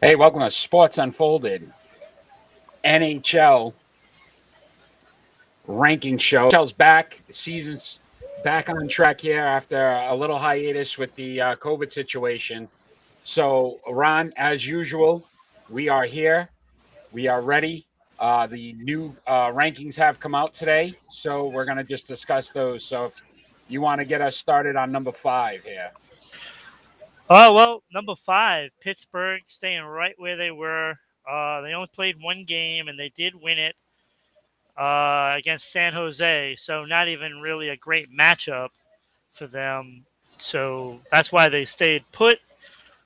Hey, welcome to Sports Unfolded, NHL ranking show. NHL's back. The season's back on track here after a little hiatus with the COVID situation. So, Ron, as usual, we are here. We are ready. The new rankings have come out today, so we're going to just discuss those. So, if you want to get us started on number 5 here. Oh, well, number 5, Pittsburgh staying right where they were. They only played one game, and they did win it against San Jose, so not even really a great matchup for them. So that's why they stayed put.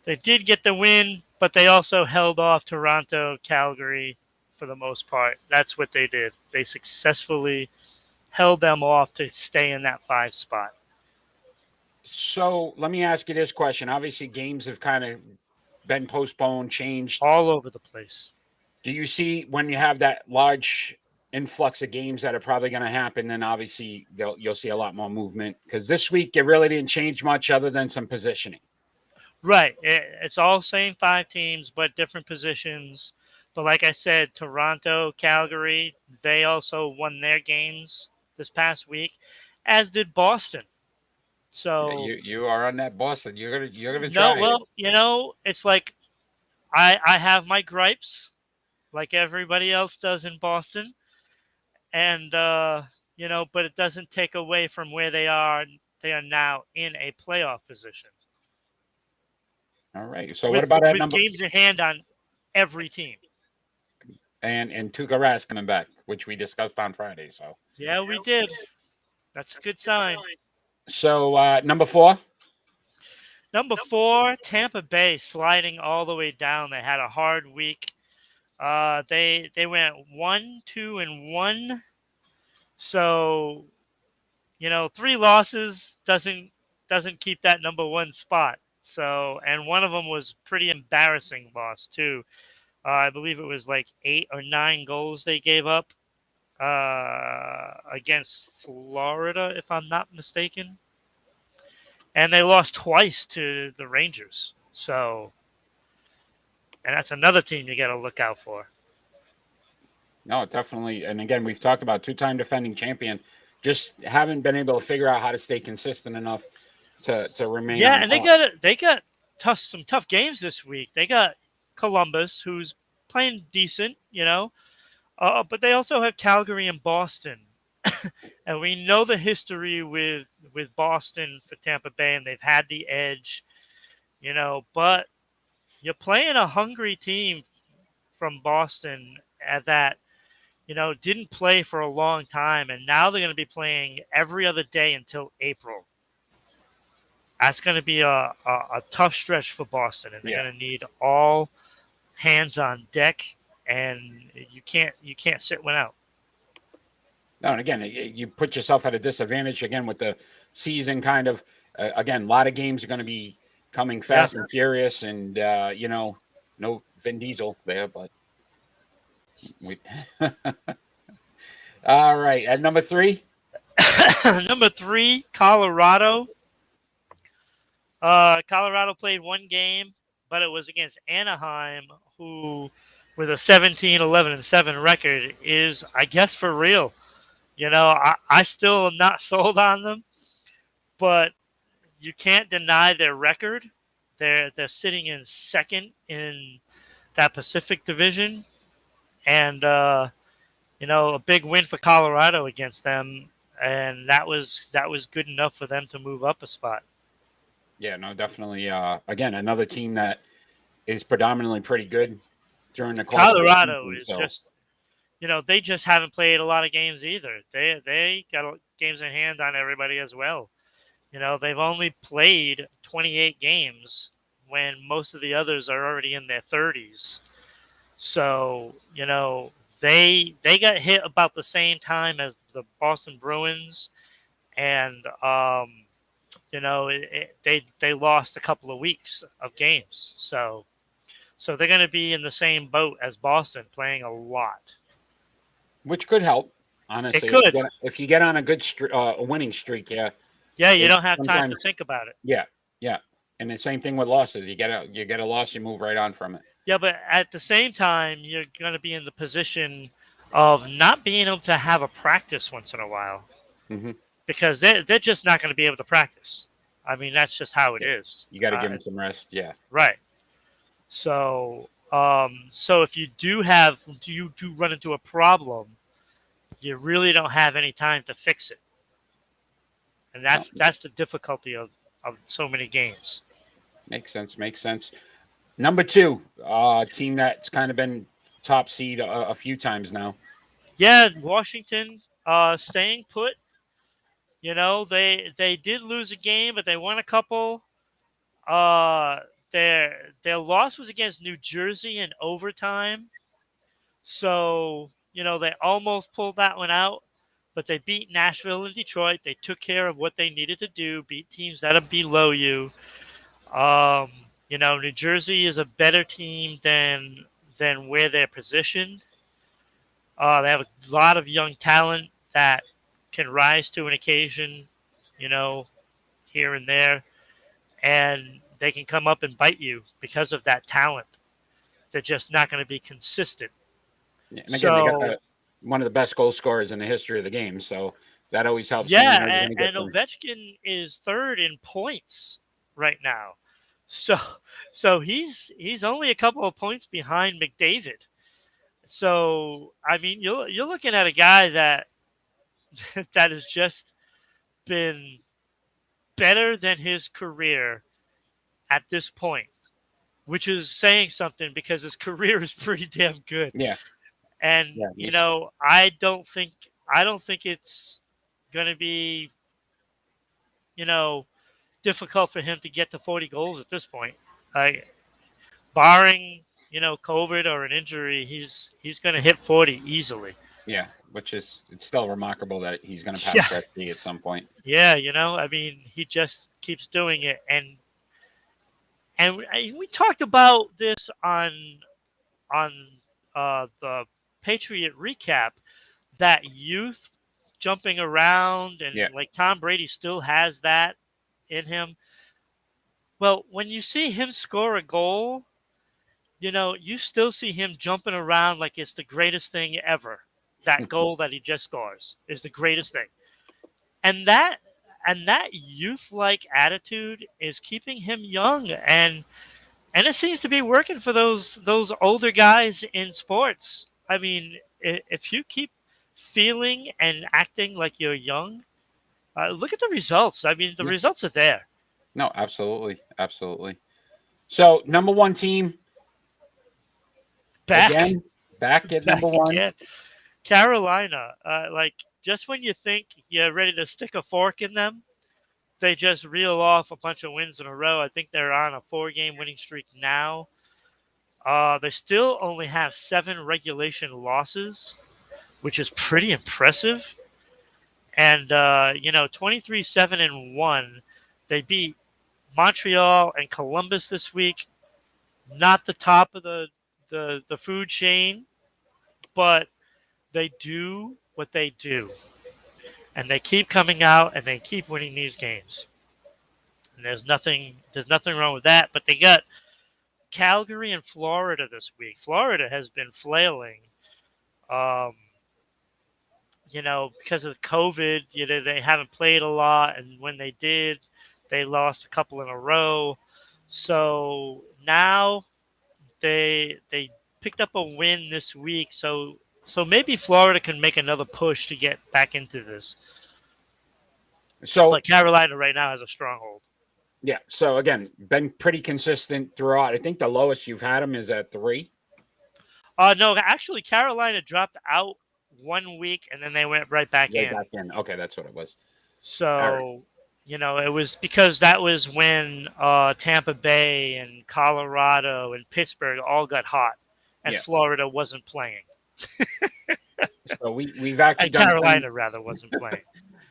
They did get the win, but they also held off Toronto, Calgary for the most part. That's what they did. They successfully held them off to stay in that 5 spot. So, let me ask you this question. Obviously, games have kind of been postponed, changed. All over the place. Do you see when you have that large influx of games that are probably going to happen? Then obviously you'll see a lot more movement because this week it really didn't change much other than some positioning. Right. It's all same 5 teams, but different positions. But like I said, Toronto, Calgary, they also won their games this past week, as did Boston. Yeah, So you are on that Boston. You're gonna no, try it. well, it's like I have my gripes, like everybody else does in Boston, and but it doesn't take away from where they are. They are now in a playoff position All right. So what with about that with number? games in hand on every team. And Tuukka Rask coming back, which we discussed on Friday. Yeah, we did. That's a good sign. So number 4. Number 4, Tampa Bay sliding all the way down. They had a hard week. They went 1-2-1. So 3 losses doesn't keep that number 1 spot. So, and one of them was pretty embarrassing loss too. I believe it was like 8 or 9 goals they gave up against Florida, if I'm not mistaken. And they lost twice to the Rangers. So, and that's another team you got to look out for. No, definitely. And again, we've talked about 2-time defending champion. Just haven't been able to figure out how to stay consistent enough to remain Yeah, on and top. they got some tough games this week. They got Columbus, who's playing decent, but they also have Calgary and Boston, and we know the history with Boston for Tampa Bay, and they've had the edge, But you're playing a hungry team from Boston at that didn't play for a long time, and now they're going to be playing every other day until April. That's going to be a tough stretch for Boston, and they're Yeah. going to need all hands on deck, and you can't sit one out. No, and again, you put yourself at a disadvantage again with the season kind of. Again, a lot of games are going to be coming Yeah. fast and furious, and no Vin Diesel there, but we. All right, at number 3. Number 3, Colorado. Colorado played one game, but it was against Anaheim, who, with a 17-11-7 record, is, I guess, for real. I still am not sold on them, but you can't deny their record. They're sitting in second in that Pacific Division, and a big win for Colorado against them, and that was good enough for them to move up a spot. Yeah, no, definitely. Again, another team that is predominantly pretty good during the course of the Colorado season. is So just they just haven't played a lot of games either. They got games in hand on everybody as well. They've only played 28 games when most of the others are already in their 30s. So, they got hit about the same time as the Boston Bruins, and they lost a couple of weeks of games. So they're going to be in the same boat as Boston, playing a lot. which could help, It honestly, could. if you get on a good a winning streak. Yeah, Yeah, you it don't have time to sometimes. think about it. Yeah, yeah, and the same thing with losses. You get a loss, you move right on from it. Yeah, but at the same time, you're going to be in the position of not being able to have a practice once in a while Hmm. because they're just not going to be able to practice. I mean, that's just how it Yeah, is. you got to give them some rest. Yeah. Right. So if you do run into a problem, you really don't have any time to fix it, and No, that's the difficulty of so many games. makes sense. Makes sense. Number two, team that's kind of been top seed a few times now. Yeah, Washington, staying put. You know, they did lose a game, but they won a couple. Uh, their loss was against New Jersey in overtime, so you know they almost pulled that one out. But they beat Nashville and Detroit. They took care of what they needed to do, beat teams that are below you. Um, you know, New Jersey is a better team than where they're positioned. They have a lot of young talent that can rise to an occasion, you know, here and there, and they can come up and bite you because of that talent. They're just not going to be consistent. Yeah, and again, they got So, one of the best goal scorers in the history of the game, so that always helps when you yeah, know you're going to get and them. Ovechkin is third in points right now. So, so he's only a couple of points behind McDavid. So, I mean, you're looking at a guy that that has just been better than his career at this point, which is saying something because his career is pretty damn good. Yeah, And yeah, you know, I don't think it's going to be, you know, difficult for him to get to 40 goals at this point. Like barring, you know, COVID or an injury, he's going to hit 40 easily. yeah. Which is it's still remarkable that he's going to pass Yeah. Gretzky at some point. Yeah, you know, I mean, he just keeps doing it and we talked about this on the Patriot recap, that youth jumping around and Yeah, like Tom Brady still has that in him. Well, when you see him score a goal, you know, you still see him jumping around like it's the greatest thing ever. That goal that he just scores is the greatest thing. And that youth-like attitude is keeping him young, and it seems to be working for those older guys in sports. I mean, if you keep feeling and acting like you're young, look at the results. I mean, the yeah. results are there. No, absolutely, absolutely. So number one team Back, again, back at number back one. again. Carolina, like just when you think you're ready to stick a fork in them, they just reel off a bunch of wins in a row. I think they're on a 4-game winning streak now. They still only have 7 regulation losses, which is pretty impressive. And you know, 23-7-1. They beat Montreal and Columbus this week. Not the top of the food chain, but they do what they do, and they keep coming out and they keep winning these games. And there's nothing wrong with that. But they got Calgary and Florida this week. Florida has been flailing. Um, you know, because of COVID, you know, they haven't played a lot, and when they did, they lost a couple in a row. So now they picked up a win this week. So maybe Florida can make another push to get back into this. So But Carolina right now has a stronghold. yeah, so again, been pretty consistent throughout. I think the lowest you've had him is at 3. No, actually, Carolina dropped out 1 week and then they went right back Right in. back in. Okay, that's what it was. All right. So, you know, it was because that was when Tampa Bay and Colorado and Pittsburgh all got hot and Yeah. Florida wasn't playing. So we've actually And done 10, Carolina, rather, wasn't playing.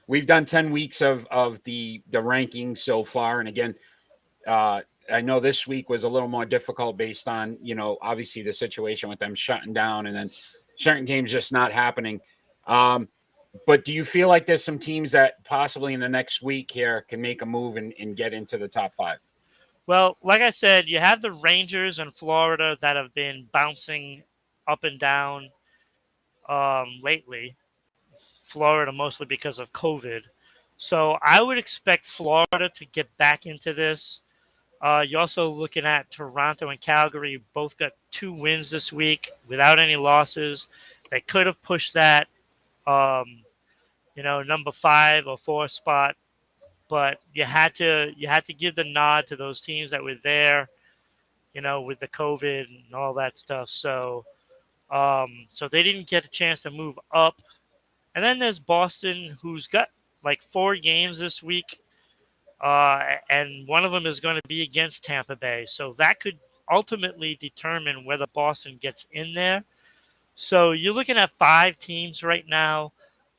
we've done 10 weeks of the rankings so far, and again, uh, I know this week was a little more difficult based on obviously the situation with them shutting down and then certain games just not happening. But do you feel like there's some teams that possibly in the next week here can make a move and get into the top 5? Well, like I said, you have the Rangers in Florida that have been bouncing up and down lately. Florida mostly because of COVID. So I would expect Florida to get back into this. You're also looking at Toronto and Calgary. Both got 2 wins this week without any losses. They could have pushed that, um, number 5 or 4 spot, but you had to give the nod to those teams that were there, with the COVID and all that stuff. So they didn't get a chance to move up. And then there's Boston, who's got like 4 games this week, and one of them is going to be against Tampa Bay. So that could ultimately determine whether Boston gets in there. So you're looking at 5 teams right now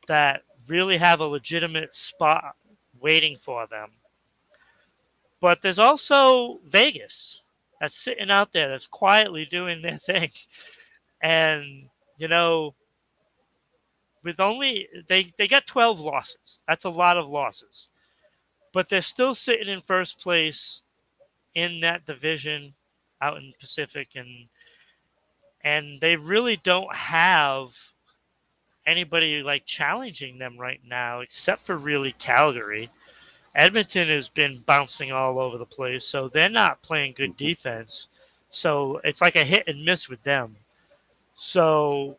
that really have a legitimate spot waiting for them. But there's also Vegas that's sitting out there that's quietly doing their thing. And, you know, with only they got 12 losses. That's a lot of losses. But they're still sitting in first place in that division out in the Pacific, and they really don't have anybody like challenging them right now except for really Calgary. Edmonton has been bouncing all over the place, so they're not playing good defense. So it's like a hit and miss with them. So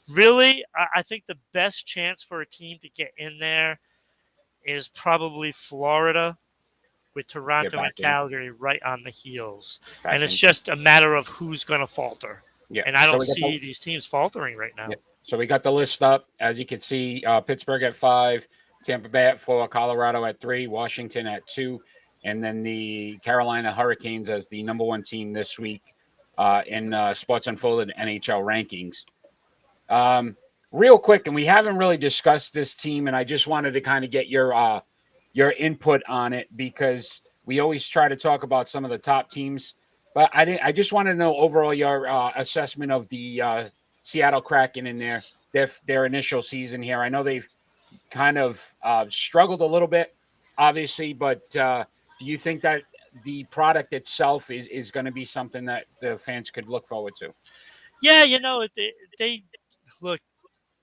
really, I think the best chance for a team to get in there is probably Florida, with Get Toronto back and in. Calgary right on the heels. Back And it's in. just a matter of who's going to falter. Yeah. And I So don't we got see these teams faltering right yeah. now. So we got the list up. As you can see, Pittsburgh at 5, Tampa Bay at 4, Colorado at 3, Washington at 2, and then the Carolina Hurricanes as the number 1 team this week in Sports Unfolded NHL rankings. Real quick, and we haven't really discussed this team, and I just wanted to kind of get your input on it because we always try to talk about some of the top teams, but I just want to know overall your assessment of the Seattle Kraken in their initial season here. I know they've kind of struggled a little bit, obviously, but do you think that the product itself is going to be something that the fans could look forward to? Yeah, they look,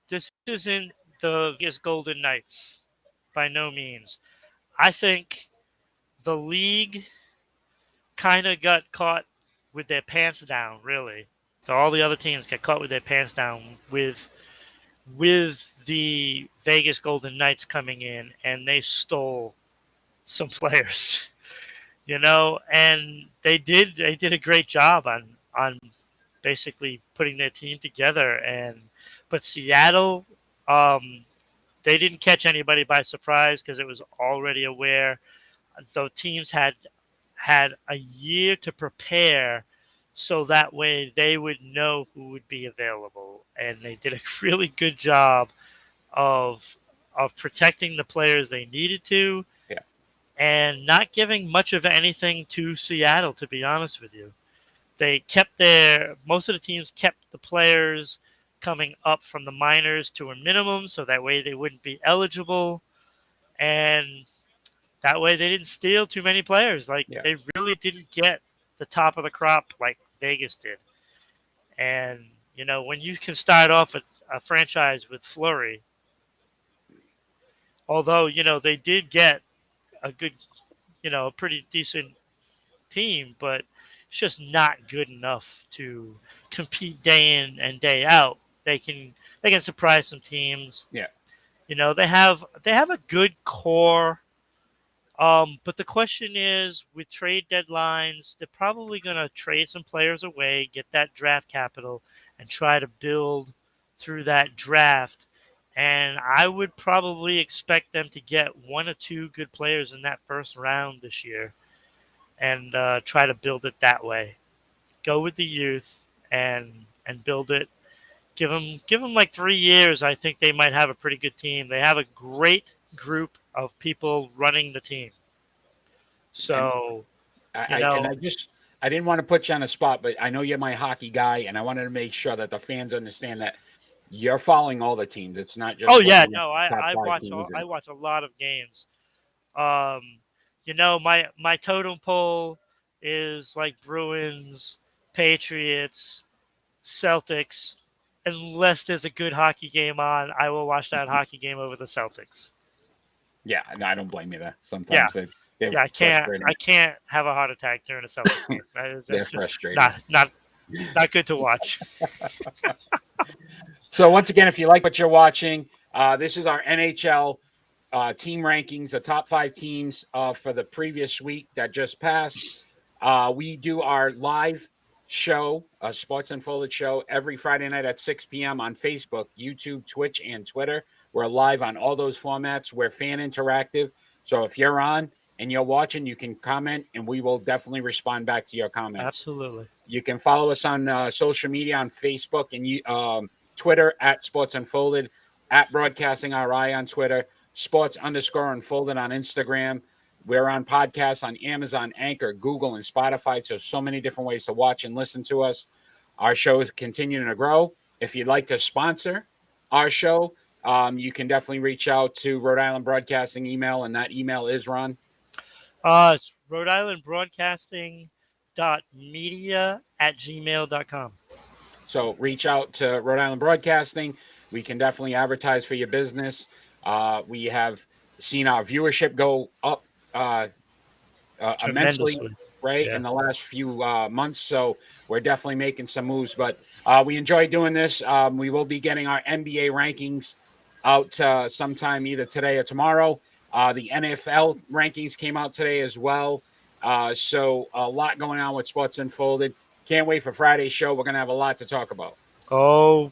this isn't the Vegas Golden Knights by no means. I think the league kind of got caught with their pants down, really. So all the other teams got caught with their pants down with the Vegas Golden Knights coming in, and they stole some players, and they did a great job on basically putting their team together. But Seattle, um, they didn't catch anybody by surprise because it was already aware. Though teams had a year to prepare, so that way they would know who would be available, and they did a really good job of protecting the players they needed to, Yeah. and not giving much of anything to Seattle, to be honest with you. They kept most of the teams kept the players coming up from the minors to a minimum, so that way they wouldn't be eligible, and that way they didn't steal too many players. Like, Yeah. they really didn't get the top of the crop like Vegas did. And when you can start off a franchise with Fleury, although they did get a good, a pretty decent team, but it's just not good enough to compete day in and day out. They can surprise some teams. Yeah. They have a good core. But the question is, with trade deadlines, they're probably going to trade some players away, get that draft capital, and try to build through that draft. And I would probably expect them to get 1 or 2 good players in that first round this year, and try to build it that way. Go with the youth and build it. Give them like 3 years. I think they might have a pretty good team. They have a great group of people running the team. And So, you I and know, I just I didn't want to put you on the spot, but I know you're my hockey guy, and I wanted to make sure that the fans understand that you're following all the teams. It's not oh just yeah, looking at no, the top I five watch teams. I And watch a lot of games. My totem pole. is like Bruins, Patriots, Celtics. Unless there's a good hockey game on, I will watch that hockey game over the Celtics. Yeah, no, I don't blame you there. Yeah, Sometimes they're yeah, I can't. frustrating. I can't have a heart attack during a Celtics game. They're That's just frustrating. not good to watch. So once again, if you like what you're watching, this is our NHL team rankings, the top 5 teams for the previous week that just passed. We do our live show, a Sports Unfolded show, every Friday night at 6 p.m. on Facebook, YouTube, Twitch, and Twitter. We're live on all those formats. We're fan interactive. So if you're on and you're watching, you can comment, and we will definitely respond back to your comments. Absolutely. You can follow us on social media on Facebook and Twitter at Sports Unfolded, at Broadcasting RI on Twitter, Sports_Unfolded on Instagram. We're on podcasts on Amazon, Anchor, Google, and Spotify. So many different ways to watch and listen to us. Our show is continuing to grow. If you'd like to sponsor our show, you can definitely reach out to Rhode Island Broadcasting email, and that email is, Ron? It's Rhode Island Broadcasting.media@gmail.com. So reach out to Rhode Island Broadcasting. We can definitely advertise for your business. We have seen our viewership go up immensely, right, in the last few months. So we're definitely making some moves. But we enjoy doing this. We will be getting our NBA rankings out sometime either today or tomorrow. The NFL rankings came out today as well. So a lot going on with Sports Unfolded. Can't wait for Friday's show. We're going to have a lot to talk about. Oh,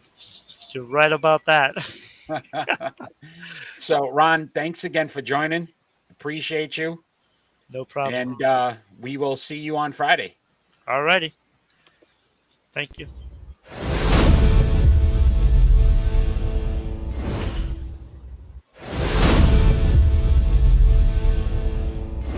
you're right about that. So, Ron, thanks again for joining. Appreciate you. No problem. And we will see you on Friday. All righty. Thank you.